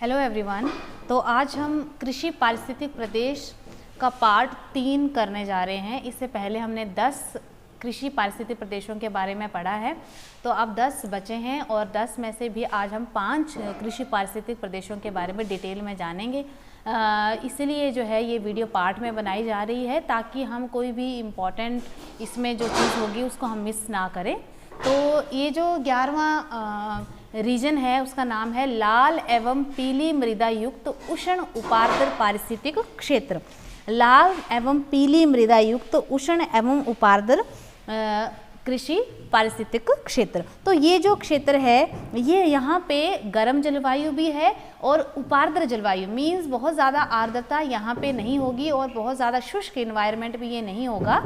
Hello everyone. तो आज हम कृषि पारिस्थितिक प्रदेश का पार्ट 3 करने जा रहे हैं। इससे पहले हमने 10 कृषि पारिस्थितिक प्रदेशों के बारे में पढ़ा है, तो अब 10 बचे हैं और 10 में से भी आज हम 5 कृषि पारिस्थितिक प्रदेशों के बारे में डिटेल में जानेंगे। इसलिए जो है ये वीडियो पार्ट में बनाई जा रही है ताकि हम कोई भी इम्पोर्टेंट इसमें जो चीज़ होगी उसको हम मिस ना करें। तो ये जो 11वां रीजन है उसका नाम है लाल एवं पीली मृदा युक्त उष्ण उपार्द्र पारिस्थितिक क्षेत्र। लाल एवं पीली मृदा युक्त उष्ण एवं उपार्द्र कृषि पारिस्थितिक क्षेत्र। तो ये जो क्षेत्र है ये यहाँ पे गर्म जलवायु भी है और उपार्द्र जलवायु मीन्स बहुत ज़्यादा आर्द्रता यहाँ पे नहीं होगी और बहुत ज़्यादा शुष्क इन्वायरमेंट भी ये नहीं होगा।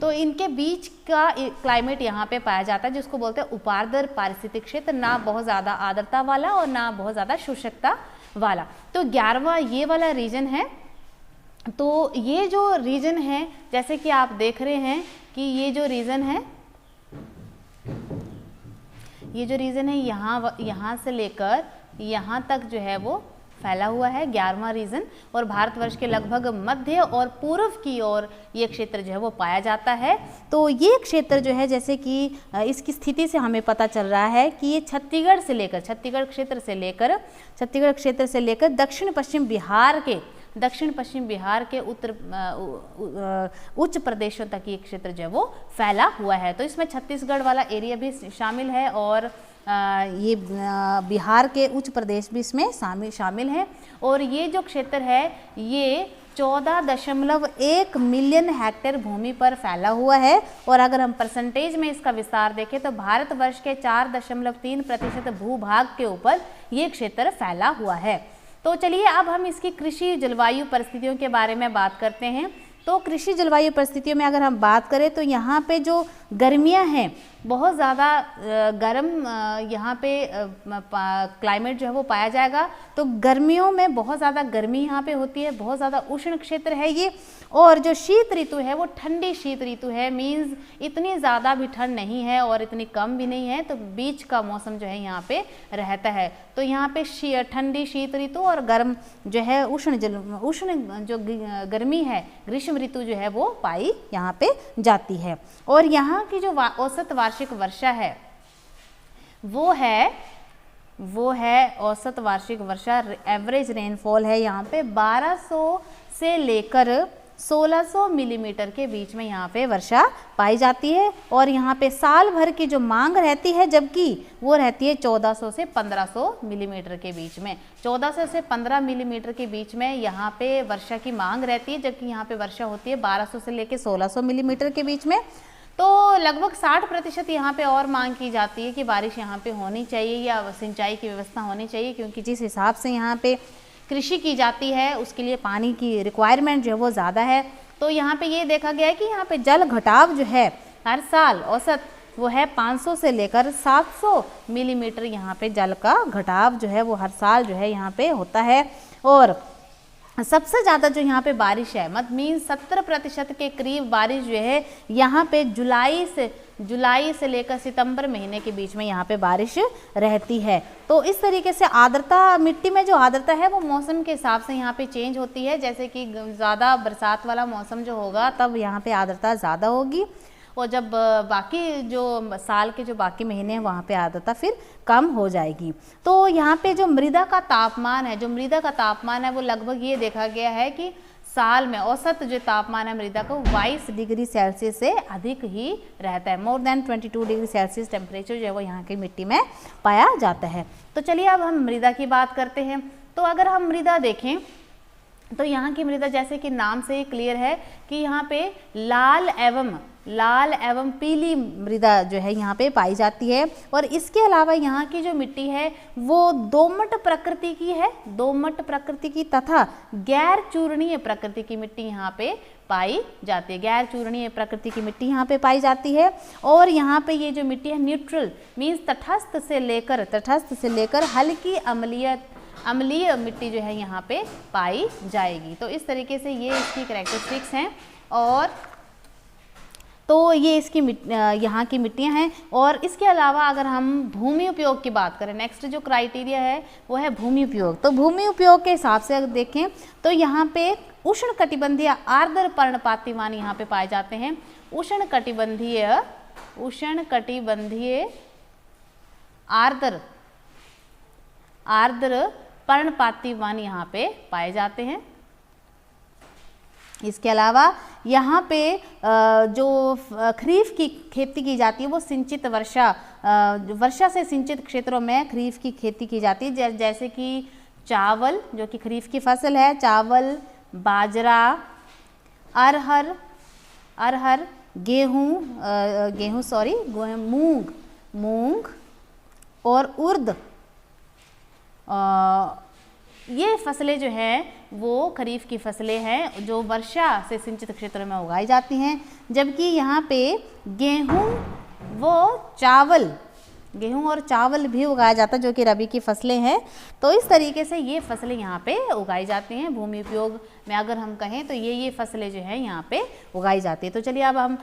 तो इनके बीच का क्लाइमेट यहाँ पे पाया जाता है जिसको बोलते हैं उपार्द्र पारिस्थितिक क्षेत्र, ना बहुत ज़्यादा आर्द्रता वाला और ना बहुत ज़्यादा शुष्कता वाला। तो 11वां ये वाला रीजन है। तो ये जो रीजन है जैसे कि आप देख रहे हैं कि ये जो रीजन है यहाँ से लेकर यहाँ तक जो है वो फैला हुआ है 11वां रीजन, और भारतवर्ष के लगभग मध्य और पूर्व की ओर ये क्षेत्र जो है वो पाया जाता है। तो ये क्षेत्र जो है जैसे कि इसकी स्थिति से हमें पता चल रहा है कि ये छत्तीसगढ़ क्षेत्र से लेकर दक्षिण पश्चिम बिहार के उच्च प्रदेशों तक ये क्षेत्र जो है वो फैला हुआ है। तो इसमें छत्तीसगढ़ वाला एरिया भी शामिल है और ये बिहार के उच्च प्रदेश भी इसमें शामिल है। और ये जो क्षेत्र है ये 14.1 मिलियन हेक्टेयर भूमि पर फैला हुआ है। और अगर हम परसेंटेज में इसका विस्तार देखें तो भारतवर्ष के 4.3% भूभाग के ऊपर ये क्षेत्र फैला हुआ है। तो चलिए अब हम इसकी कृषि जलवायु परिस्थितियों के बारे में बात करते हैं। तो कृषि जलवायु परिस्थितियों में अगर हम बात करें तो यहाँ पे जो गर्मियाँ हैं बहुत ज़्यादा गर्म यहाँ पे क्लाइमेट जो है वो पाया जाएगा। तो गर्मियों में बहुत ज़्यादा गर्मी यहाँ पे होती है, बहुत ज़्यादा उष्ण क्षेत्र है ये। और जो शीत ऋतु है वो ठंडी शीत ऋतु है, मीन्स इतनी ज़्यादा भी ठंड नहीं है और इतनी कम भी नहीं है, तो बीच का मौसम जो है यहाँ पे रहता है। तो यहाँ पे ठंडी शीत ऋतु और गर्म जो है उष्ण जो गर्मी है ग्रीष्म ऋतु जो है वो पाई यहाँ पे जाती है। और यहाँ की जो औसत वार्षिक वर्षा है वो है औसत वार्षिक वर्षा, एवरेज रेनफॉल है यहाँ पे 1200 से लेकर 1600 मिलीमीटर के बीच में यहाँ पे वर्षा पाई जाती है। और यहाँ पे साल भर की जो मांग रहती है जबकि वो रहती है 1400 से 1500 मिलीमीटर के बीच में। 1400 से 15 मिलीमीटर के बीच में यहाँ पे वर्षा की मांग रहती है, जबकि यहाँ पे वर्षा होती है 1200 से लेकर 1600 मिलीमीटर के बीच में। तो लगभग 60% यहाँ पे और मांग की जाती है कि बारिश यहाँ पे होनी चाहिए या सिंचाई की व्यवस्था होनी चाहिए, क्योंकि जिस हिसाब से यहाँ पे कृषि की जाती है उसके लिए पानी की रिक्वायरमेंट जो है वो ज़्यादा है। तो यहाँ पे ये देखा गया है कि यहाँ पे जल घटाव जो है हर साल औसत वो है 500 से लेकर 700 मिलीमीटर यहाँ पे जल का घटाव जो है वो हर साल जो है यहाँ पे होता है। और सबसे ज़्यादा जो यहाँ पे बारिश है मीन 70% के करीब बारिश जो है यहाँ पे जुलाई से लेकर सितंबर महीने के बीच में यहाँ पे बारिश रहती है। तो इस तरीके से आर्द्रता, मिट्टी में जो आर्द्रता है वो मौसम के हिसाब से यहाँ पे चेंज होती है। जैसे कि ज़्यादा बरसात वाला मौसम जो होगा तब यहाँ पे आर्द्रता ज़्यादा होगी, और जब बाकी जो साल के जो बाकी महीने हैं वहाँ पे आर्द्रता फिर कम हो जाएगी। तो यहाँ पे जो मृदा का तापमान है वो लगभग ये देखा गया है कि साल में औसत जो तापमान है मृदा का 22 डिग्री सेल्सियस से अधिक ही रहता है। More than 22 degree Celsius temperature जो है वो यहाँ की मिट्टी में पाया जाता है। तो चलिए अब हम मृदा की बात करते हैं। तो अगर हम मृदा देखें तो यहाँ की मृदा जैसे कि नाम से ही क्लियर है कि यहाँ पे लाल एवं पीली मृदा जो है यहाँ पे पाई जाती है। और इसके अलावा यहाँ की जो मिट्टी है वो दोमट प्रकृति की तथा गैर चूर्णीय प्रकृति की मिट्टी यहाँ पे पाई जाती है। गैर चूर्णीय प्रकृति की मिट्टी यहाँ पे पाई जाती है। और यहाँ पे ये जो मिट्टी है न्यूट्रल मीन्स तटस्थ से लेकर हल्की अम्लीय मिट्टी जो है यहाँ पे पाई जाएगी। तो इस तरीके से ये इसकी कैरेक्टरिस्टिक्स हैं। और तो ये इसकी यहाँ की मिट्टियाँ हैं। और इसके अलावा अगर हम भूमि उपयोग की बात करें, नेक्स्ट जो क्राइटेरिया है वो है भूमि उपयोग। तो भूमि उपयोग के हिसाब से अगर देखें तो यहाँ पे उष्णकटिबंधीय आर्द्र पर्णपाती वन यहाँ पे पाए जाते हैं। उष्णकटिबंधीय आर्द्र पर्णपाती वन यहाँ पे पाए जाते हैं। इसके अलावा यहाँ पे जो खरीफ की खेती की जाती है वो सिंचित वर्षा से सिंचित क्षेत्रों में खरीफ की खेती की जाती है, जैसे कि चावल जो कि खरीफ की फसल है, चावल, बाजरा, अरहर, मूंग और उर्द। ये फसलें जो हैं वो खरीफ की फसलें हैं जो वर्षा से सिंचित क्षेत्र में उगाई जाती हैं, जबकि यहाँ पे गेहूं और चावल भी उगाया जाता है जो कि रबी की फसलें हैं। तो इस तरीके से ये फसलें यहाँ पे उगाई जाती हैं। भूमि उपयोग में अगर हम कहें तो ये फसलें जो हैं यहाँ पे उगाई जाती है। तो चलिए अब हम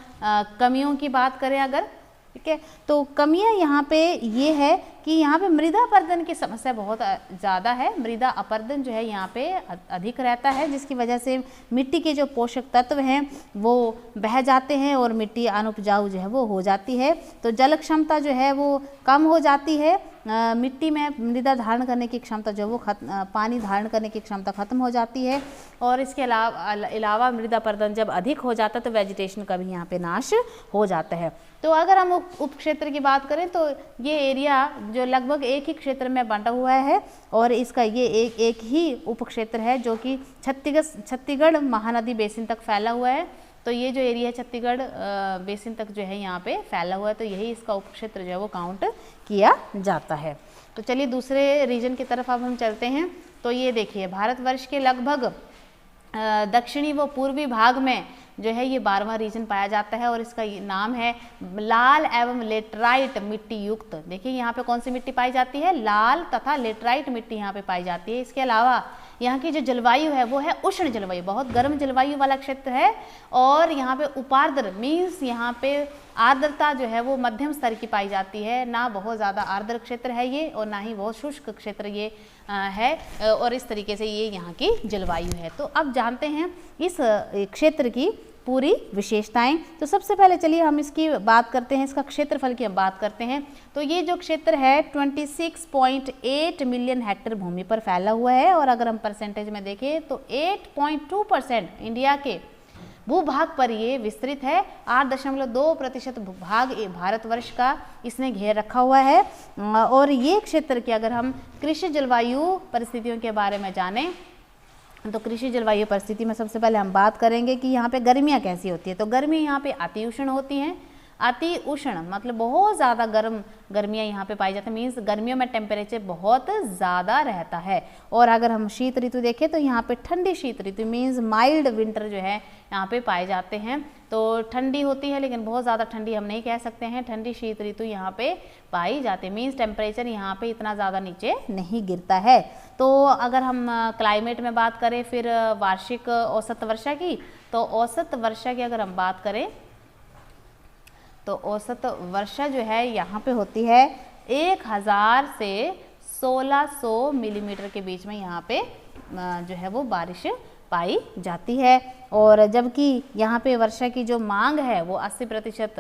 कमियों की बात करें अगर, ठीक है, तो कमियां यहाँ पे ये है कि यहाँ पे मृदा अपरदन की समस्या बहुत ज़्यादा है। मृदा अपरदन जो है यहाँ पे अधिक रहता है, जिसकी वजह से मिट्टी के जो पोषक तत्व हैं वो बह जाते हैं और मिट्टी अनुपजाऊ जो है वो हो जाती है। तो जल क्षमता जो है वो कम हो जाती है, मिट्टी में मृदा धारण करने की क्षमता जो वो पानी धारण करने की क्षमता खत्म हो जाती है। और इसके अलावा मृदा अपरदन जब अधिक हो जाता है तो वेजिटेशन का भी यहाँ पे नाश हो जाता है। तो अगर हम उप क्षेत्र की बात करें तो ये एरिया जो लगभग एक ही क्षेत्र में बंटा हुआ है और इसका ये एक ही उप क्षेत्र है जो कि छत्तीसगढ़ महानदी बेसिन तक फैला हुआ है। तो ये जो एरिया है छत्तीसगढ़ बेसिन तक जो है यहाँ पे फैला हुआ है, तो यही इसका उप क्षेत्र जो है वो काउंट किया जाता है। तो चलिए दूसरे रीजन की तरफ अब हम चलते हैं। तो ये देखिए भारतवर्ष के लगभग दक्षिणी व पूर्वी भाग में जो है ये 12वां रीजन पाया जाता है और इसका नाम है लाल एवं लेटराइट मिट्टी युक्त। देखिए यहाँ पे कौन सी मिट्टी पाई जाती है, लाल तथा लेटराइट मिट्टी यहाँ पे पाई जाती है। इसके अलावा यहाँ की जो जलवायु है वो है उष्ण जलवायु, बहुत गर्म जलवायु वाला क्षेत्र है। और यहाँ पे उपार्द्र मीन्स यहाँ पे आर्द्रता जो है वो मध्यम स्तर की पाई जाती है, ना बहुत ज़्यादा आर्द्र क्षेत्र है ये और ना ही बहुत शुष्क क्षेत्र ये है। और इस तरीके से ये यहाँ की जलवायु है। तो अब जानते हैं इस क्षेत्र की पूरी विशेषताएं। तो सबसे पहले चलिए हम इसकी बात करते हैं, इसका क्षेत्रफल की हम बात करते हैं। तो ये जो क्षेत्र है 26.8 मिलियन हेक्टेयर भूमि पर फैला हुआ है और अगर हम परसेंटेज में देखें तो 8.2% इंडिया के भूभाग पर ये विस्तृत है। 8.2% भूभाग भारतवर्ष का इसने घेर रखा हुआ है। और ये क्षेत्र की अगर हम कृषि जलवायु परिस्थितियों के बारे में जानें तो कृषि जलवायु परिस्थिति में सबसे पहले हम बात करेंगे कि यहाँ पे गर्मियाँ कैसी होती है। तो गर्मियाँ यहाँ पे अति उष्ण होती हैं। अति उष्ण मतलब बहुत ज़्यादा गर्म गर्मियाँ यहाँ पे पाई जाती है, मीन्स गर्मियों में टेम्परेचर बहुत ज़्यादा रहता है। और अगर हम शीत ऋतु देखें तो यहाँ पे ठंडी शीत ऋतु मीन्स माइल्ड विंटर जो है यहाँ पे पाए जाते हैं। तो ठंडी होती है लेकिन बहुत ज़्यादा ठंडी हम नहीं कह सकते हैं, ठंडी शीत ऋतु यहाँ पे पाई जाती है, मीन्स टेम्परेचर यहाँ पे इतना ज़्यादा नीचे नहीं गिरता है। तो अगर हम क्लाइमेट में बात करें फिर वार्षिक औसत वर्षा की, तो औसत वर्षा की अगर हम बात करें तो औसत वर्षा जो है यहाँ पे होती है 1000 से 1600 मिलीमीटर के बीच में यहाँ पे जो है वो बारिश पाई जाती है। और जबकि यहाँ पे वर्षा की जो मांग है वो 80%,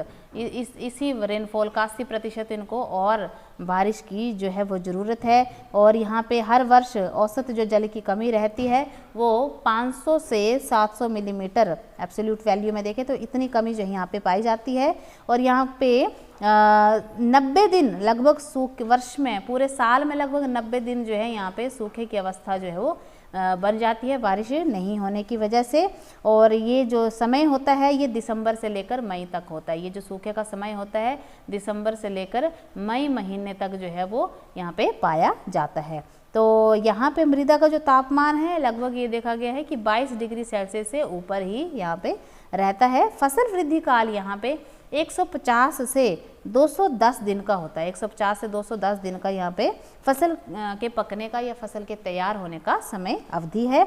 इसी रेनफॉल का 80% इनको और बारिश की जो है वो ज़रूरत है। और यहाँ पे हर वर्ष औसत जो जल की कमी रहती है वो 500 से 700 मिलीमीटर एब्सोल्यूट वैल्यू में देखें तो इतनी कमी जो है यहाँ पे पाई जाती है। और यहाँ पे 90 दिन लगभग सूखे, वर्ष में पूरे साल में लगभग 90 दिन जो है यहाँ पे सूखे की अवस्था जो है वो बन जाती है बारिश नहीं होने की वजह से। और ये जो समय होता है ये दिसंबर से लेकर मई तक होता है। ये जो सूखे का समय होता है दिसंबर से लेकर मई महीने तक जो है वो यहाँ पे पाया जाता है। तो यहाँ पे मृदा का जो तापमान है लगभग ये देखा गया है कि 22 डिग्री सेल्सियस से ऊपर ही यहाँ पे रहता है। फसल वृद्धि काल यहाँ पे 150 से 210 दिन का होता है। 150 से 210 दिन का यहाँ पे फसल के पकने का या फसल के तैयार होने का समय अवधि है।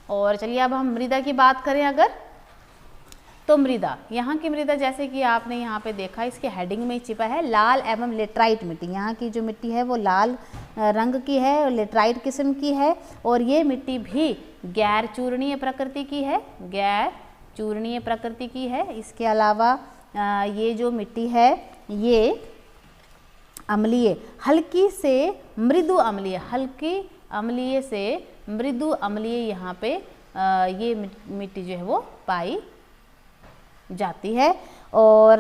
और चलिए अब हम मृदा की बात करें अगर, तो मृदा, यहाँ की मृदा जैसे कि आपने यहाँ पे देखा, इसके हेडिंग में छिपा है लाल एवं लेटराइट मिट्टी। यहाँ की जो मिट्टी है वो लाल रंग की है और लेटराइट किस्म की है, और ये मिट्टी भी गैर चूर्णीय प्रकृति की है, गैर चूर्णीय प्रकृति की है। इसके अलावा ये जो मिट्टी है ये अम्लीय, हल्की से मृदु अम्लीय, हल्की अम्लीय से मृदु अम्लीय यहाँ पे ये मिट्टी जो है वो पाई जाती है। और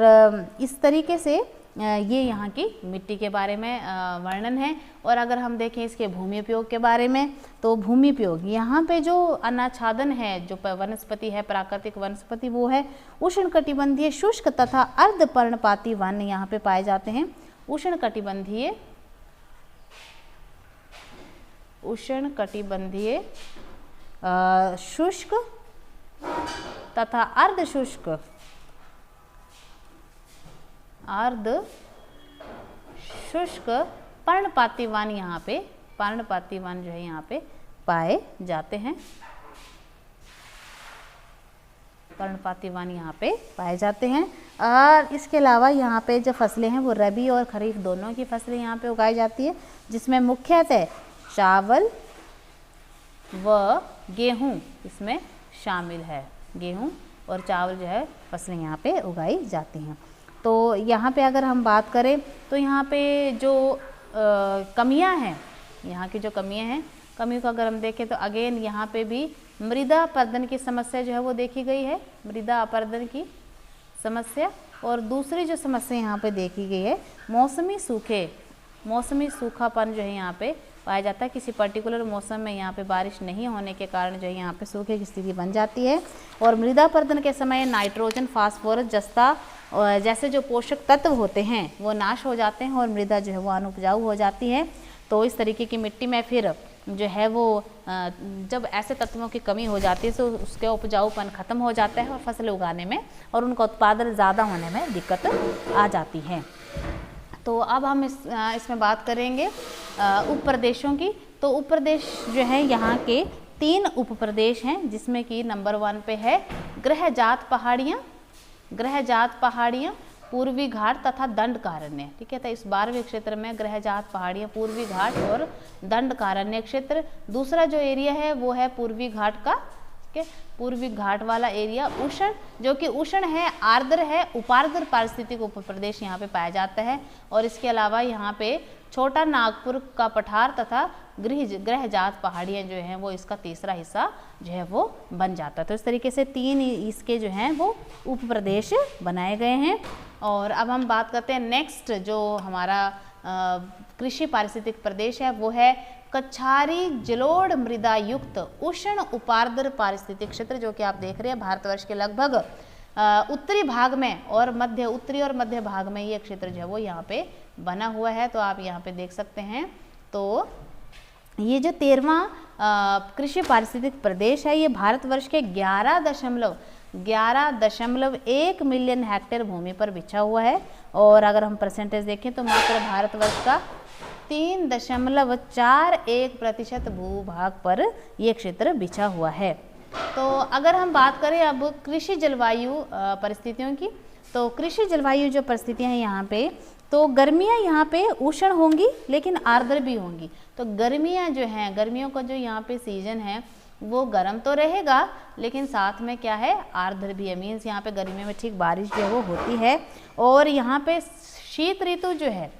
इस तरीके से ये यहाँ की मिट्टी के बारे में वर्णन है। और अगर हम देखें इसके भूमि उपयोग के बारे में, तो भूमि उपयोग यहाँ पे जो अनाच्छादन है, जो वनस्पति है, प्राकृतिक वनस्पति, वो है उष्णकटिबंधीय शुष्क तथा अर्धपर्णपाती वन यहाँ पे पाए जाते हैं। उष्णकटिबंधीय शुष्क तथा अर्ध शुष्क पर्णपाती वन, यहाँ पे पर्णपाती वन जो है यहाँ पे पाए जाते हैं, पर्णपाती वन यहाँ पे पाए जाते हैं। और इसके अलावा यहाँ पे जो फसलें हैं वो रबी और खरीफ दोनों की फसलें यहाँ पे उगाई जाती है, जिसमें मुख्यतः चावल व गेहूँ इसमें शामिल है। गेहूँ और चावल जो है फसलें यहाँ पे उगाई जाती हैं। तो यहाँ पे अगर हम बात करें तो यहाँ पे जो कमियाँ हैं, यहाँ की जो कमियाँ हैं, कमियों को अगर हम देखें तो अगेन यहाँ पे भी मृदा अपरदन की समस्या जो है वो देखी गई है, मृदा अपरदन की समस्या। और दूसरी जो समस्या यहाँ पे देखी गई है मौसमी सूखापन जो है यहाँ पे पाया जाता है। किसी पर्टिकुलर मौसम में यहाँ पे बारिश नहीं होने के कारण जो है यहाँ पे सूखे की स्थिति बन जाती है। और मृदा अपरदन के समय नाइट्रोजन, फास्फोरस, जस्ता जैसे जो पोषक तत्व होते हैं वो नाश हो जाते हैं और मृदा जो है वो अनुपजाऊ हो जाती है। तो इस तरीके की मिट्टी में फिर जो है वो जब ऐसे तत्वों की कमी हो जाती है तो उसके उपजाऊपन खत्म हो जाता है और फसल उगाने में और उनका उत्पादन ज़्यादा होने में दिक्कत आ जाती है। तो अब हम इसमें बात करेंगे उप प्रदेशों की। तो उप प्रदेश जो है यहाँ के 3 उप प्रदेश हैं, जिसमें कि नंबर 1 पे है ग्रहजात पहाड़ियाँ, पूर्वी घाट तथा दंडकारण्य। ठीक है, तो इस 12वें क्षेत्र में ग्रहजात पहाड़ियाँ, पूर्वी घाट और दंडकारण्य क्षेत्र। दूसरा जो एरिया है वो है पूर्वी घाट का, ठीक है, पूर्वी घाट वाला एरिया उष्ण, जो कि उष्ण है, आर्द्र है, उपार्द्र पारिस्थितिक उप प्रदेश यहाँ पे पाया जाता है। और इसके अलावा यहाँ पे छोटा नागपुर का पठार तथा ग्रहजात पहाड़ियाँ जो हैं वो इसका तीसरा हिस्सा जो है वो बन जाता है। तो इस तरीके से 3 इसके जो हैं वो उप प्रदेश बनाए गए हैं। और अब हम बात करते हैं नेक्स्ट जो हमारा कृषि पारिस्थितिक प्रदेश है वो है कछारी जलोढ़ मृदा युक्त उष्ण उपार्द्र पारिस्थितिक क्षेत्र, जो कि आप देख रहे हैं भारतवर्ष के लगभग उत्तरी भाग में और उत्तरी और मध्य भाग में ये क्षेत्र जो है वो यहाँ पे बना हुआ है। तो आप यहाँ पे देख सकते हैं। तो ये जो 13वां कृषि पारिस्थितिक प्रदेश है ये भारतवर्ष के 11.1 मिलियन हेक्टेयर भूमि पर बिछा हुआ है। और अगर हम परसेंटेज देखें तो मात्र भारतवर्ष का 3.41% भूभाग पर यह क्षेत्र बिछा हुआ है। तो अगर हम बात करें अब कृषि जलवायु परिस्थितियों की, तो कृषि जलवायु जो परिस्थितियां हैं यहाँ पे, तो गर्मियाँ यहाँ पे उष्ण होंगी लेकिन आर्द्र भी होंगी। तो गर्मियाँ जो हैं, गर्मियों का जो यहाँ पे सीजन है वो गर्म तो रहेगा लेकिन साथ में क्या है, आर्द्र भी है। मीन्स यहाँ पे गर्मियों में ठीक बारिश जो है वो होती है। और यहाँ पे शीत ऋतु जो है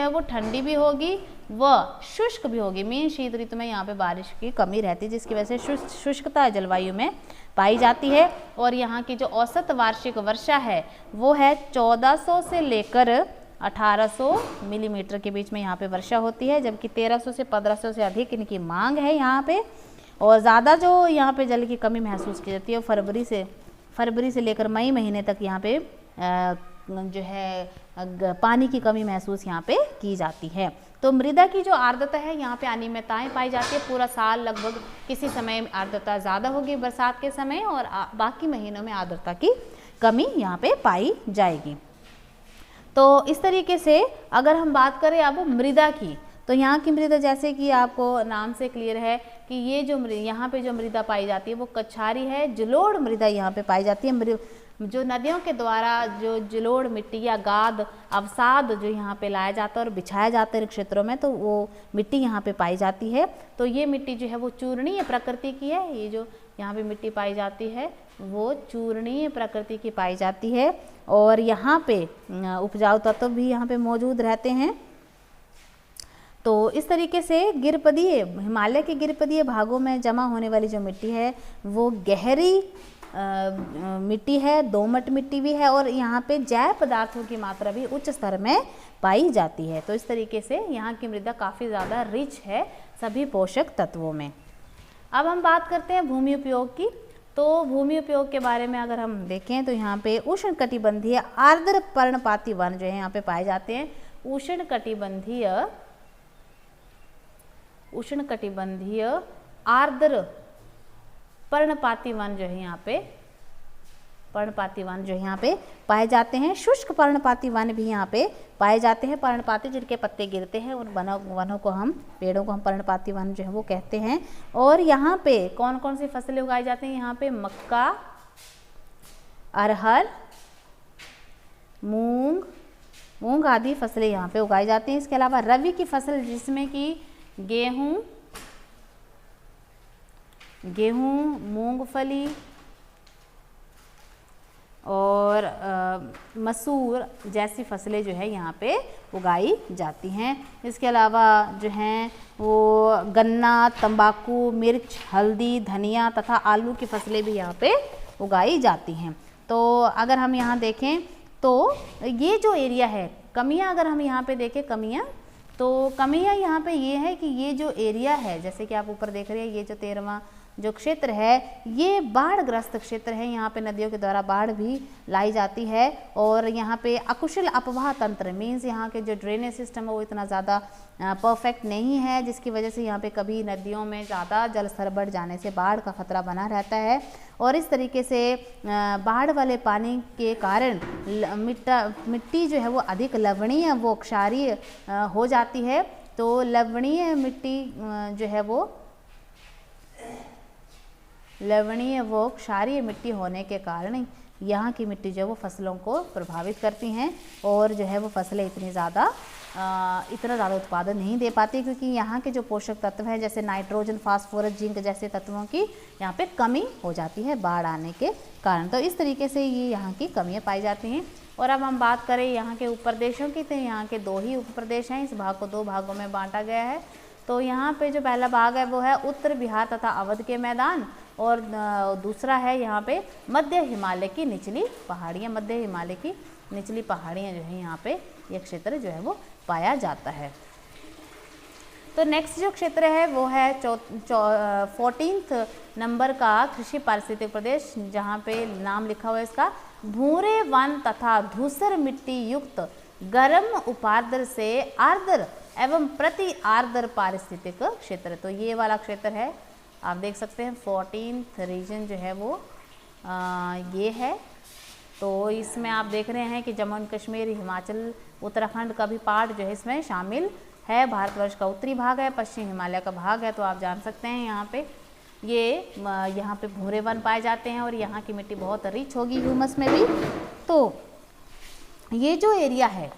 वो ठंडी भी होगी व शुष्क भी होगी। मीन शीत ऋतु में यहाँ पे बारिश की कमी रहती है, जिसकी वजह से शुष्कता जलवायु में पाई जाती है। और यहाँ की जो औसत वार्षिक वर्षा है वो है 1400 से लेकर 1800 मिलीमीटर के बीच में यहाँ पे वर्षा होती है, जबकि 1300 से 1500 से अधिक इनकी मांग है यहाँ पे। और ज़्यादा जो यहाँ पे जल की कमी महसूस की जाती है फरवरी से लेकर मई महीने तक यहाँ पे जो है पानी की कमी महसूस यहाँ पे की जाती है। तो मृदा की जो आर्द्रता है यहाँ पे अनियमितताएं पाई जाती है। पूरा साल लगभग किसी समय आर्द्रता ज़्यादा होगी बरसात के समय, और बाकी महीनों में आर्द्रता की कमी यहाँ पे पाई जाएगी। तो इस तरीके से अगर हम बात करें अब मृदा की, तो यहाँ की मृदा जैसे कि आपको नाम से क्लियर है कि ये जो यहाँ पे जो मृदा पाई जाती है वो कछारी है, जलोढ़ मृदा यहाँ पे पाई जाती है। जो नदियों के द्वारा जो जलोढ़ मिट्टी या गाद अवसाद जो यहाँ पे लाया जाता है और बिछाया जाता है क्षेत्रों में, तो वो मिट्टी यहाँ पे पाई जाती है। तो ये मिट्टी जो है वो चूर्णीय प्रकृति की है। ये जो यहाँ पे मिट्टी पाई जाती है वो चूर्णीय प्रकृति की पाई जाती है और यहाँ पे उपजाऊ तत्व भी यहाँ पे मौजूद रहते हैं। तो इस तरीके से गिरपदीय, हिमालय के गिरपदीय भागों में जमा होने वाली जो मिट्टी है वो गहरी मिट्टी है, दोमट मिट्टी भी है और यहाँ पे जैव पदार्थों की मात्रा भी उच्च स्तर में पाई जाती है। तो इस तरीके से यहाँ की मृदा काफ़ी ज़्यादा रिच है सभी पोषक तत्वों में। अब हम बात करते हैं भूमि उपयोग की। तो भूमि उपयोग के बारे में अगर हम देखें तो यहाँ पे उष्णकटिबंधीय आर्द्र पर्णपाती वन जो है यहाँ पे पाए जाते हैं। उष्णकटिबंधीय आर्द्र पर्णपाती वन जो है यहाँ पे, पर्णपाती वन जो है यहाँ पे पाए जाते हैं। शुष्क पर्णपाती वन भी यहाँ पे पाए जाते हैं। पर्णपाती जिनके पत्ते गिरते हैं उन वनों को हम, पेड़ों को हम पर्णपाती वन जो है वो कहते हैं। और यहाँ पे कौन कौन सी फसलें उगाई जाती हैं? यहाँ पे मक्का, अरहर, मूंग आदि फसलें यहाँ पे उगाई जाती हैं। इसके अलावा रबी की फसल जिसमें कि गेहूँ, मूंगफली और मसूर जैसी फसलें जो है यहाँ पे उगाई जाती हैं। इसके अलावा जो हैं वो गन्ना, तंबाकू, मिर्च, हल्दी, धनिया तथा आलू की फसलें भी यहाँ पे उगाई जाती हैं। तो अगर हम यहाँ देखें तो ये जो एरिया है, कमियाँ अगर हम यहाँ पे देखें कमियाँ यहाँ पे ये है कि ये जो एरिया है, जैसे कि आप ऊपर देख रहे हैं, ये जो 13वां जो क्षेत्र है ये बाढ़ग्रस्त क्षेत्र है। यहाँ पे नदियों के द्वारा बाढ़ भी लाई जाती है और यहाँ पे अकुशल अपवाह तंत्र मीन्स यहाँ के जो ड्रेनेज सिस्टम है वो इतना ज़्यादा परफेक्ट नहीं है, जिसकी वजह से यहाँ पे कभी नदियों में ज़्यादा जल स्तर बढ़ जाने से बाढ़ का खतरा बना रहता है। और इस तरीके से बाढ़ वाले पानी के कारण मिट्टी जो है वो अधिक लवणीय वो क्षारीय हो जाती है। तो लवणीय मिट्टी जो है वो क्षारीय मिट्टी होने के कारण यहाँ की मिट्टी जो है वो फसलों को प्रभावित करती हैं और जो है वो फसलें इतना ज़्यादा उत्पादन नहीं दे पाती, क्योंकि यहाँ के जो पोषक तत्व हैं जैसे नाइट्रोजन, फास्फोरस, जिंक जैसे तत्वों की यहाँ पे कमी हो जाती है बाढ़ आने के कारण। तो इस तरीके से ये यहाँ की कमियाँ पाई जाती हैं। और अब हम बात करें यहाँ के उपप्रदेशों की, तो यहाँ के 2 ही उपप्रदेश हैं। इस भाग को 2 भागों में बांटा गया है। तो यहाँ पे जो पहला भाग है वो है उत्तर बिहार तथा अवध के मैदान और दूसरा है यहाँ पे मध्य हिमालय की निचली पहाड़ियाँ। मध्य हिमालय की निचली पहाड़ियाँ जो है यहाँ पे ये क्षेत्र जो है वो पाया जाता है। तो नेक्स्ट जो क्षेत्र है वो है 14th नंबर का कृषि पारिस्थितिक प्रदेश, जहाँ पे नाम लिखा हुआ है इसका भूरे वन तथा धूसर मिट्टी युक्त गर्म उपार्द्र से आर्द्र एवं प्रति आर्द्र पारिस्थितिक क्षेत्र। तो ये वाला क्षेत्र है, आप देख सकते हैं 14th रीजन जो है वो ये है। तो इसमें आप देख रहे हैं कि जम्मू एंड कश्मीर, हिमाचल, उत्तराखंड का भी पार्ट जो है इसमें शामिल है। भारतवर्ष का उत्तरी भाग है, पश्चिम हिमालय का भाग है। तो आप जान सकते हैं यहाँ पे यहाँ पे भूरे वन पाए जाते हैं और यहाँ की मिट्टी बहुत रिच होगी ह्यूमस में भी। तो ये जो एरिया है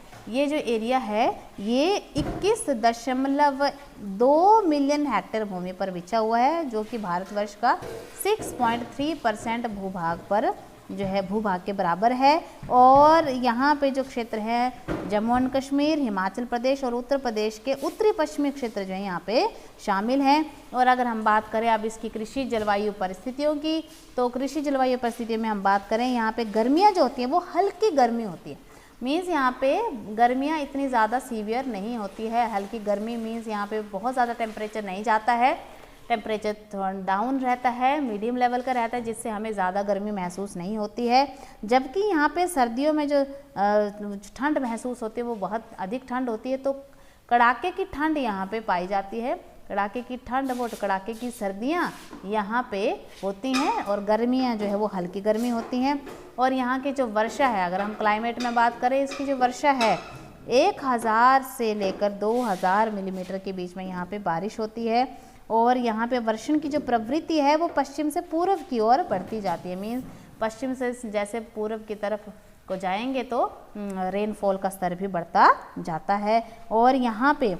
ये 21.2 मिलियन हेक्टेयर भूमि पर बिछा हुआ है, जो कि भारतवर्ष का 6.3% भूभाग के बराबर है। और यहाँ पे जो क्षेत्र है जम्मू एंड कश्मीर, हिमाचल प्रदेश और उत्तर प्रदेश के उत्तरी पश्चिमी क्षेत्र जो है यहाँ पे शामिल हैं। और अगर हम बात करें अब इसकी कृषि जलवायु परिस्थितियों की, तो कृषि जलवायु परिस्थितियों में हम बात करें यहाँ पे गर्मियाँ जो होती हैं वो हल्की गर्मी होती है। मीन्स यहाँ पे गर्मियाँ इतनी ज़्यादा सीवियर नहीं होती है। हल्की गर्मी मीन्स यहाँ पे बहुत ज़्यादा टेम्परेचर नहीं जाता है, टेम्परेचर थोड़ा डाउन रहता है, मीडियम लेवल का रहता है, जिससे हमें ज़्यादा गर्मी महसूस नहीं होती है। जबकि यहाँ पे सर्दियों में जो ठंड महसूस होती है वो बहुत अधिक ठंड होती है। तो कड़ाके की ठंड यहाँ पे पाई जाती है, कड़ाके की ठंड वो कड़ाके की सर्दियाँ यहाँ पे होती हैं और गर्मियाँ जो है वो हल्की गर्मी होती हैं। और यहाँ की जो वर्षा है, अगर हम क्लाइमेट में बात करें इसकी जो वर्षा है 1000 से लेकर 2000 मिलीमीटर के बीच में यहाँ पे बारिश होती है। और यहाँ पे वर्षण की जो प्रवृत्ति है वो पश्चिम से पूर्व की ओर बढ़ती जाती है। मीन्स पश्चिम से जैसे पूर्व की तरफ को जाएंगे तो रेनफॉल का स्तर भी बढ़ता जाता है। और यहाँ पे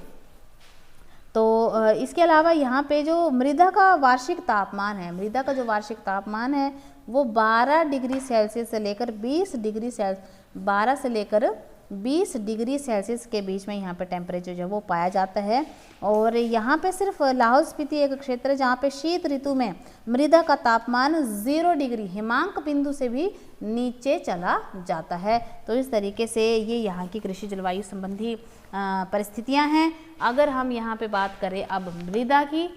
तो इसके अलावा यहाँ पे जो मृदा का वार्षिक तापमान है, मृदा का जो वार्षिक तापमान है वो 12 डिग्री सेल्सियस से लेकर 20 डिग्री सेल्सियस 12 से लेकर 20 डिग्री सेल्सियस के बीच में यहाँ पे टेम्परेचर जो वो पाया जाता है। और यहाँ पे सिर्फ लाहौल स्पीति एक क्षेत्र है जहाँ पे शीत ऋतु में मृदा का तापमान 0 डिग्री हिमांक बिंदु से भी नीचे चला जाता है। तो इस तरीके से ये यहाँ की कृषि जलवायु संबंधी परिस्थितियाँ हैं। अगर हम यहाँ पे बात करें अब मृदा की,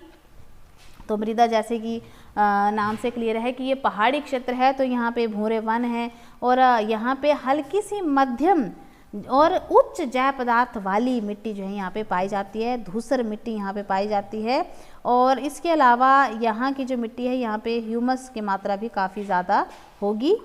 तो मृदा जैसे कि नाम से क्लियर है कि ये पहाड़ी क्षेत्र है, तो यहाँ पे भूरे वन है और यहाँ पे हल्की सी मध्यम और उच्च जैव पदार्थ वाली मिट्टी जो है यहाँ पे पाई जाती है, धूसर मिट्टी यहाँ पे पाई जाती है। और इसके अलावा यहाँ की जो मिट्टी है यहाँ पे ह्यूमस की मात्रा भी काफ़ी ज़्यादा होगी।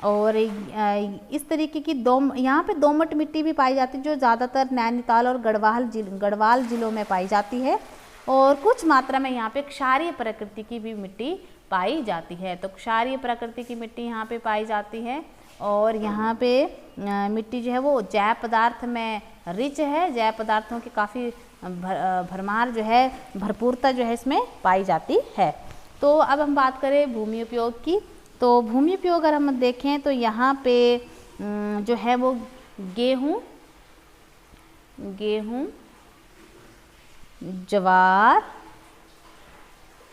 और इस तरीके की यहाँ पे दोमट मिट्टी भी पाई जाती है जो ज़्यादातर नैनीताल और गढ़वाल जिलों में पाई जाती है। और कुछ मात्रा में यहाँ पे क्षारीय प्रकृति की भी मिट्टी पाई जाती है। तो क्षारीय प्रकृति की मिट्टी यहाँ पे पाई जाती है। और यहाँ पे मिट्टी जो है वो जैव पदार्थ में रिच है, जैव पदार्थों की काफ़ी भरमार जो है, भरपूरता जो है इसमें पाई जाती है। तो अब हम बात करें भूमि उपयोग की, तो भूमि उपयोग अगर हम देखें तो यहाँ पे जो है वो गेहूँ, ज्वार,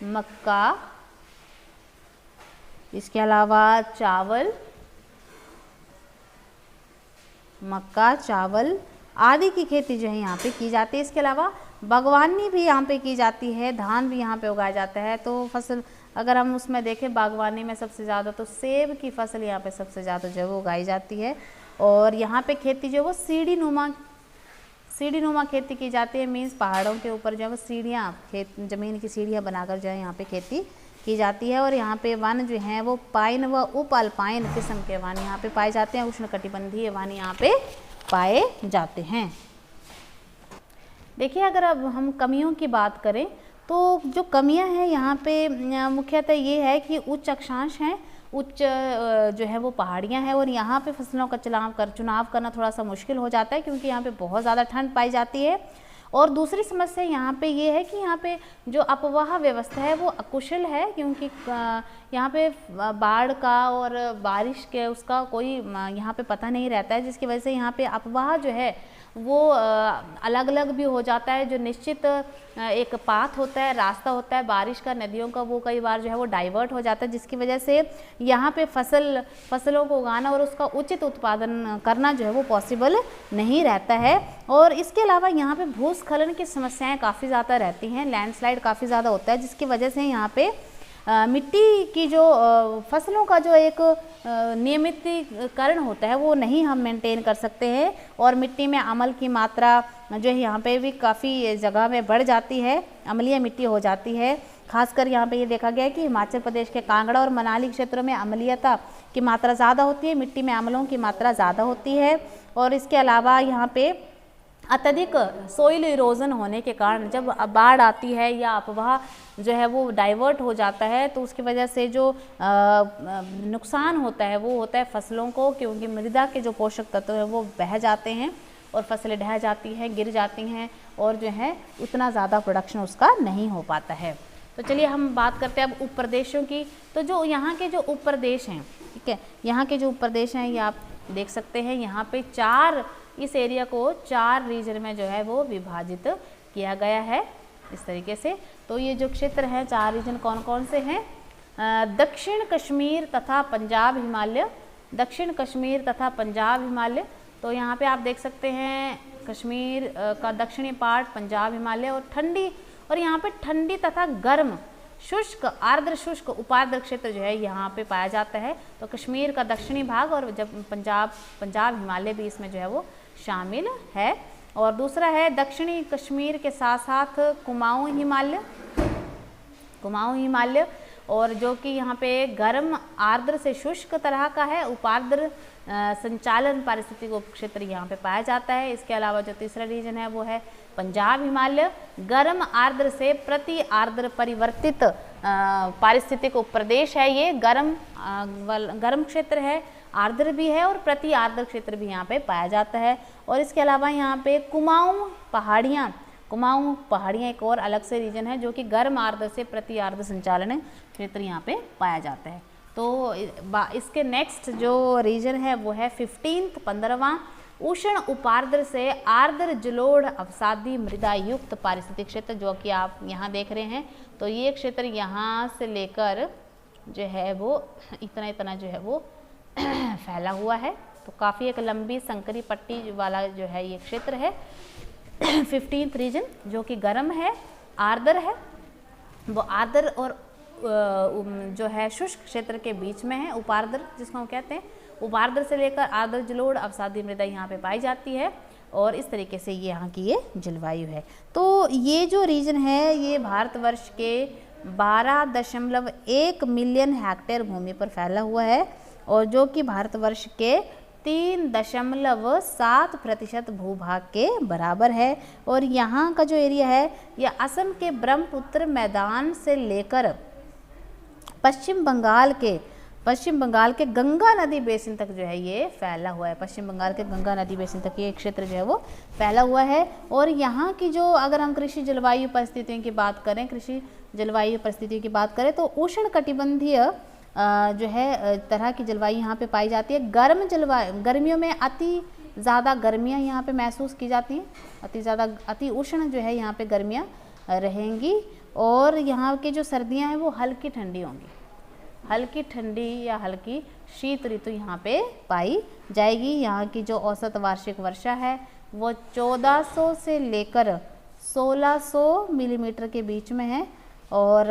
मक्का, इसके अलावा चावल, मक्का, चावल आदि की खेती जो है यहाँ पे की जाती है। इसके अलावा बागवानी भी यहाँ पे की जाती है, धान भी यहाँ पे उगाया जाता है। तो फसल अगर हम उसमें देखें बागवानी में सबसे ज़्यादा तो सेब की फसल यहाँ पे सबसे ज़्यादा जो है वो उगाई जाती है। और यहाँ पे खेती जो है वो सीढ़ी नुमा खेती की जाती है। मीन्स पहाड़ों के ऊपर जो है वो सीढ़ियाँ, ज़मीन की सीढ़ियाँ बनाकर जो है यहाँ पे खेती की जाती है। और यहाँ पे वन जो हैं वो पाइन व उप अल्पाइन किस्म के वन यहाँ पे पाए जाते हैं, उष्णकटिबंधीय वन यहाँ पे पाए जाते हैं। देखिए अगर अब हम कमियों की बात करें तो जो कमियां हैं यहाँ पे मुख्यतः ये है कि उच्च अक्षांश हैं, उच्च जो है वो पहाड़ियाँ हैं और यहाँ पे फसलों का चुनाव करना थोड़ा सा मुश्किल हो जाता है क्योंकि यहाँ पे बहुत ज़्यादा ठंड पाई जाती है। और दूसरी समस्या यहाँ पे ये है कि यहाँ पे जो अपवाह व्यवस्था है वो अकुशल है क्योंकि यहाँ पे बाढ़ का और बारिश के उसका कोई यहाँ पे पता नहीं रहता है, जिसकी वजह से यहाँ पे अपवाह जो है वो अलग अलग भी हो जाता है। जो निश्चित एक पाथ होता है, रास्ता होता है बारिश का, नदियों का, वो कई बार जो है वो डाइवर्ट हो जाता है, जिसकी वजह से यहाँ पे फसलों को उगाना और उसका उचित उत्पादन करना जो है वो पॉसिबल नहीं रहता है। और इसके अलावा यहाँ पे भूस्खलन की समस्याएं काफ़ी ज़्यादा रहती हैं, लैंडस्लाइड काफ़ी ज़्यादा होता है, जिसकी वजह से यहाँ पे मिट्टी की जो फसलों का जो एक नियमितीकरण होता है वो नहीं हम मेंटेन कर सकते हैं। और मिट्टी में अम्ल की मात्रा जो है यहाँ पे भी काफ़ी जगह में बढ़ जाती है, अम्लीय मिट्टी हो जाती है। खासकर यहाँ पे ये देखा गया है कि हिमाचल प्रदेश के कांगड़ा और मनाली क्षेत्रों में अम्लीयता की मात्रा ज़्यादा होती है, मिट्टी में अम्लों की मात्रा ज़्यादा होती है। और इसके अलावा यहाँ पे अत्यधिक सोइल इरोजन होने के कारण जब बाढ़ आती है या अपवाह जो है वो डाइवर्ट हो जाता है तो उसकी वजह से जो नुकसान होता है वो होता है फसलों को, क्योंकि मृदा के जो पोषक तत्व हैं वो बह जाते हैं और फसलें ढह जाती हैं, गिर जाती हैं और जो है उतना ज़्यादा प्रोडक्शन उसका नहीं हो पाता है। तो चलिए हम बात करते हैं अब उप प्रदेशों की। तो जो यहाँ के जो उप प्रदेश हैं, ठीक है, यहाँ के जो उप प्रदेश हैं ये आप देख सकते हैं। यहाँ पे इस एरिया को 4 रीजन में जो है वो विभाजित किया गया है इस तरीके से। तो ये जो क्षेत्र हैं 4 रीजन कौन कौन से हैं? दक्षिण कश्मीर तथा पंजाब हिमालय, दक्षिण कश्मीर तथा पंजाब हिमालय। तो यहाँ पे आप देख सकते हैं कश्मीर का दक्षिणी पार्ट, पंजाब हिमालय और यहाँ पे ठंडी तथा गर्म शुष्क, आर्द्र शुष्क, उपार्द्र क्षेत्र जो है यहाँ पे पाया जाता है। तो कश्मीर का दक्षिणी भाग और जब पंजाब हिमालय भी इसमें जो है वो शामिल है। और दूसरा है दक्षिणी कश्मीर के साथ साथ कुमाऊं हिमालय और जो कि यहाँ पे गर्म आर्द्र से शुष्क तरह का है। उपार्द्र संचालन पारिस्थितिक उपक्षेत्र यहाँ पे पाया जाता है। इसके अलावा जो तीसरा रीजन है वो है पंजाब हिमालय, गर्म आर्द्र से प्रति आर्द्र परिवर्तित पारिस्थितिक उपप्रदेश है। ये गर्म क्षेत्र है, आर्द्र भी है और प्रति आर्द्र क्षेत्र भी यहाँ पे पाया जाता है। और इसके अलावा यहाँ पे कुमाऊं पहाड़ियाँ एक और अलग से रीजन है जो कि गर्म आर्द्र से प्रति आर्द्र संचालन क्षेत्र यहाँ पे पाया जाता है। तो इसके नेक्स्ट जो रीजन है वो है 15वां उष्ण उपार्द्र से आर्द्र जलोढ़ अवसादी मृदा युक्त पारिस्थितिक क्षेत्र, जो कि आप यहाँ देख रहे हैं। तो ये क्षेत्र यहाँ से लेकर जो है वो इतना जो है वो फैला हुआ है। तो काफ़ी एक लंबी संकरी पट्टी वाला जो है ये क्षेत्र है 15th रीजन, जो कि गर्म है, आर्द्र है। वो आर्द्र और जो है शुष्क क्षेत्र के बीच में है, उपार्द्र जिसको हम कहते हैं। उपार्द्र से लेकर आर्द्र जलोढ़ अवसादी मृदा यहाँ पे पाई जाती है और इस तरीके से ये यहाँ की ये जलवायु है। तो ये जो रीजन है ये भारतवर्ष के 12.1 मिलियन हेक्टेयर भूमि पर फैला हुआ है और जो कि भारतवर्ष के 3.7% भूभाग के बराबर है। और यहाँ का जो एरिया है यह असम के ब्रह्मपुत्र मैदान से लेकर पश्चिम बंगाल के गंगा नदी बेसिन तक जो है ये फैला हुआ है। पश्चिम बंगाल के गंगा नदी बेसिन तक ये क्षेत्र जो है वो फैला हुआ है। और यहाँ की जो अगर हम कृषि जलवायु परिस्थितियों की बात करें तो उष्ण कटिबंधीय जो है तरह की जलवायु यहाँ पे पाई जाती है। गर्मियों में अति ज़्यादा गर्मियाँ यहाँ पे महसूस की जाती हैं, अति उष्ण जो है यहाँ पे गर्मियाँ रहेंगी। और यहाँ की जो सर्दियाँ हैं वो हल्की ठंडी होंगी, हल्की ठंडी या हल्की शीत ऋतु यहाँ पे पाई जाएगी। यहाँ की जो औसत वार्षिक वर्षा है वो 1400 से लेकर 1600 मिलीमीटर के बीच में है। और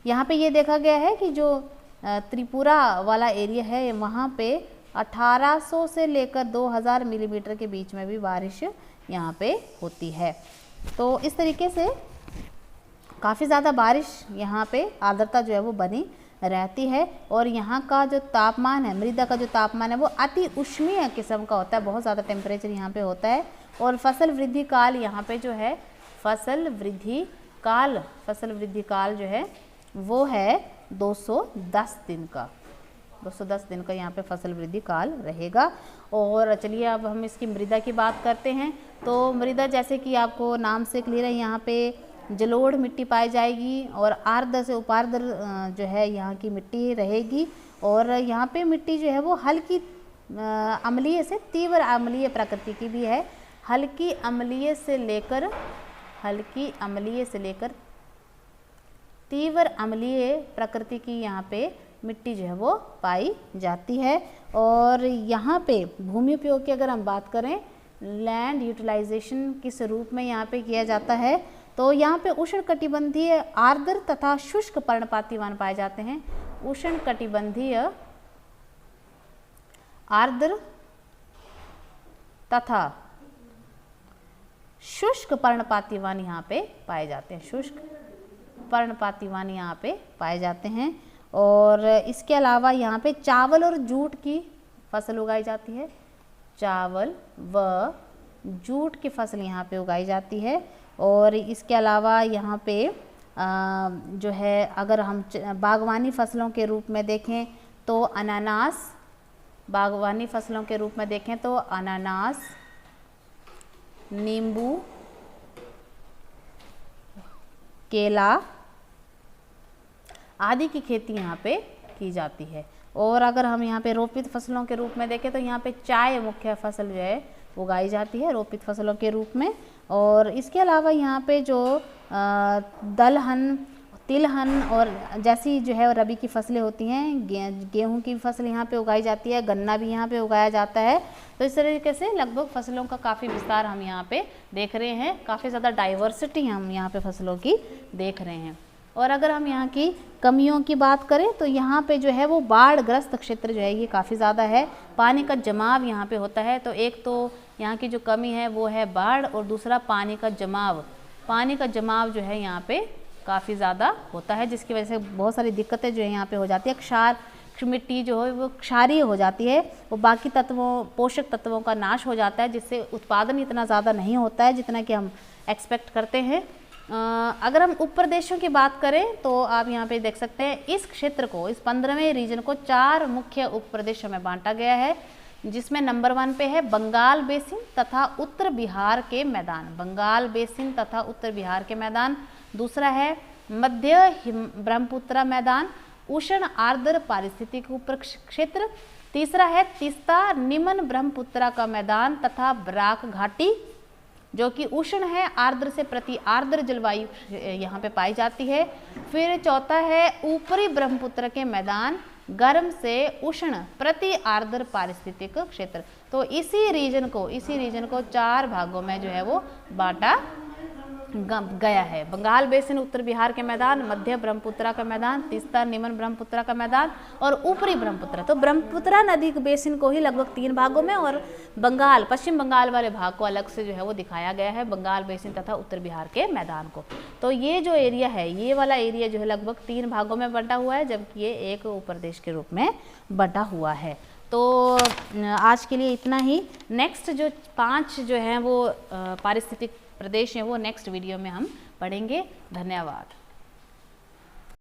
यहाँ पे ये देखा गया है कि जो त्रिपुरा वाला एरिया है वहाँ पे 1800 से लेकर 2000 मिलीमीटर के बीच में भी बारिश यहाँ पे होती है। तो इस तरीके से काफ़ी ज़्यादा बारिश यहाँ पे आर्द्रता जो है वो बनी रहती है। और यहाँ का जो तापमान है, मृदा का जो तापमान है वो अति उष्मीय किस्म का होता है, बहुत ज़्यादा टेम्परेचर यहाँ पे होता है। और फसल वृद्धि काल यहाँ पे जो है फसल वृद्धि काल जो है वो है 210 दिन का, 210 दिन का यहाँ पे फसल वृद्धि काल रहेगा। और चलिए अब हम इसकी मृदा की बात करते हैं। तो मृदा जैसे कि आपको नाम से क्लियर है, यहाँ पे जलोढ़ मिट्टी पाई जाएगी और आर्द्र से उपार्द्र जो है यहाँ की मिट्टी रहेगी। और यहाँ पे मिट्टी जो है वो हल्की अम्लीय से तीव्र अम्लीय प्रकृति की भी है। हल्की अम्लीय से लेकर तीव्र अम्लीय प्रकृति की यहाँ पे मिट्टी जो है वो पाई जाती है। और यहाँ पे भूमि उपयोग की अगर हम बात करें, लैंड यूटिलाइजेशन किस रूप में यहाँ पे किया जाता है, तो यहाँ पे उष्ण कटिबंधीय आर्द्र तथा शुष्क पर्णपाती वन पाए जाते हैं। उष्ण कटिबंधीय आर्द्र तथा शुष्क पर्णपाती वन यहाँ पे पाए जाते हैं, शुष्क पर्णपाती वन यहाँ पे पाए जाते हैं। और इसके अलावा यहाँ पे चावल और जूट की फसल उगाई जाती है, चावल व जूट की फसल यहाँ पे उगाई जाती है। और इसके अलावा यहाँ पे जो है अगर हम बागवानी फसलों के रूप में देखें तो अनानास, बागवानी फसलों के रूप में देखें तो अनानास, नींबू, केला आदि की खेती यहाँ पे की जाती है। और अगर हम यहाँ पे रोपित फसलों के रूप में देखें तो यहाँ पे चाय मुख्य फसल जो है उगाई जाती है रोपित फसलों के रूप में। और इसके अलावा यहाँ पे जो दलहन, तिलहन और जैसी जो है रबी की फसलें होती हैं, गेहूं की फसल यहाँ पे उगाई जाती है, गन्ना भी यहाँ पे उगाया जाता है। तो इस तरीके से लगभग फसलों का काफ़ी विस्तार हम यहाँ पे देख रहे हैं, काफ़ी ज़्यादा डाइवर्सिटी हम यहाँ पे फसलों की देख रहे हैं। और अगर हम यहाँ की कमियों की बात करें तो यहाँ पे जो है वो बाढ़ ग्रस्त क्षेत्र जो है ये काफ़ी ज़्यादा है, पानी का जमाव यहाँ पे होता है। तो एक तो यहाँ की जो कमी है वो है बाढ़ और दूसरा पानी का जमाव जो है यहाँ पे काफ़ी ज़्यादा होता है, जिसकी वजह से बहुत सारी दिक्कतें जो है यहाँ पे हो जाती है। क्षार मिट्टी जो है वो क्षारीय हो जाती है, वो बाकी तत्वों पोषक तत्वों का नाश हो जाता है, जिससे उत्पादन इतना ज़्यादा नहीं होता है जितना कि हम एक्सपेक्ट करते हैं। अगर हम उप प्रदेशों की बात करें तो आप यहाँ पे देख सकते हैं इस क्षेत्र को, इस 15वें रीजन को 4 मुख्य उप प्रदेशों में बांटा गया है, जिसमें नंबर 1 पे है बंगाल बेसिन तथा उत्तर बिहार के मैदान, बंगाल बेसिन तथा उत्तर बिहार के मैदान। दूसरा है मध्य ब्रह्मपुत्र मैदान, उष्ण आर्द्र पारिस्थितिक उप क्षेत्र। तीसरा है तीस्ता निम्न ब्रह्मपुत्र का मैदान तथा बराक घाटी, जो कि उष्ण है, आर्द्र से प्रति आर्द्र जलवायु यहाँ पे पाई जाती है। फिर चौथा है ऊपरी ब्रह्मपुत्र के मैदान, गर्म से उष्ण प्रति आर्द्र पारिस्थितिक क्षेत्र। तो इसी रीजन को 4 भागों में जो है वो बांटा गया है। बंगाल बेसिन उत्तर बिहार के मैदान, मध्य ब्रह्मपुत्र का मैदान, तीस्ता निम्न ब्रह्मपुत्र का मैदान और ऊपरी ब्रह्मपुत्र। तो ब्रह्मपुत्र नदी के बेसिन को ही लगभग 3 भागों में और बंगाल, पश्चिम बंगाल वाले भाग को अलग से जो है वो दिखाया गया है, बंगाल बेसिन तथा उत्तर बिहार के मैदान को। तो ये जो एरिया है, ये वाला एरिया जो है लगभग 3 भागों में बंटा हुआ है, जबकि ये एक उपप्रदेश के रूप में बंटा हुआ है। तो आज के लिए इतना ही। नेक्स्ट जो 5 जो हैं वो पारिस्थितिक प्रदेश हैं वो नेक्स्ट वीडियो में हम पढ़ेंगे। धन्यवाद।